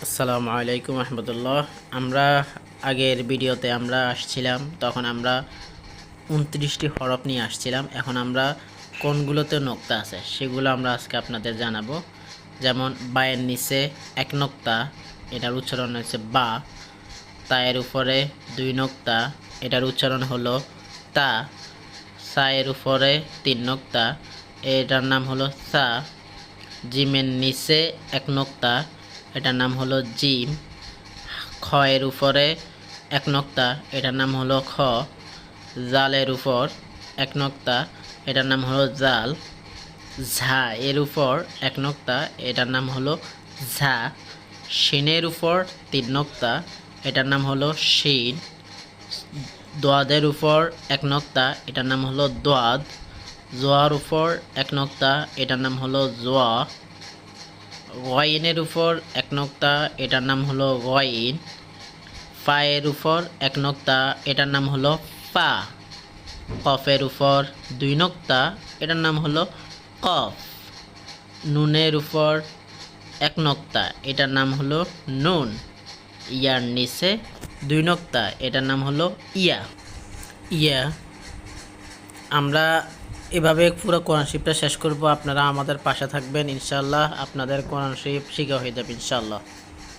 আসসালামু আলাইকুম রহমতুল্লাহ। আমরা আগের ভিডিওতে আমরা আসছিলাম, তখন আমরা 29টি হরফ নিয়ে আসছিলাম। এখন আমরা কোনগুলোতে নোক্তা আছে সেগুলো আমরা আজকে আপনাদের জানাবো। যেমন বায়ের নিচে এক নোক্তা, এটার উচ্চারণ হচ্ছে বা। তায়ের উপরে দুই নোক্তা, এটার উচ্চারণ হলো তা। সায়ের উপরে তিন নোক্তা, এটার নাম হলো সা। জিমের নিচে এক নোক্তা, এটার নাম হলো জিম। খয়ের উপরে এক নোক্তা, এটার নাম হলো খ। জালের উপর এক নোক্তা, এটার নাম হলো জাল। ঝা এর উপর এক নোক্তা, এটার নাম হলো ঝা। শিনের উপর তিন নোক্তা, এটার নাম হলো শিন। দোয়াদের উপর এক নোক্তা, এটার নাম হলো দোয়াদ। জোয়ার উপর এক নোক্তা, এটার নাম হলো জোয়া। গয়নের উপর এক নোক্তা, এটার নাম হলো গয়ন। ফায়ের উপর এক নোক্তা, এটার নাম হলো ফা। কফের উপর দুই নোক্তা, এটার নাম হলো কফ। নুনের উপর এক নোক্তা, এটার নাম হলো নুন। ইয়ার নিচে দুই নোক্তা, এটার নাম হলো ইয়া। ইয়া আমরা এভাবে পুরো কোরআন শরীফটা শেষ করব। আপনারা আমাদের পাশে থাকবেন, ইনশাআল্লাহ আপনাদের কোরআন শরীফ শিখা হয়ে যাবে ইনশাআল্লাহ।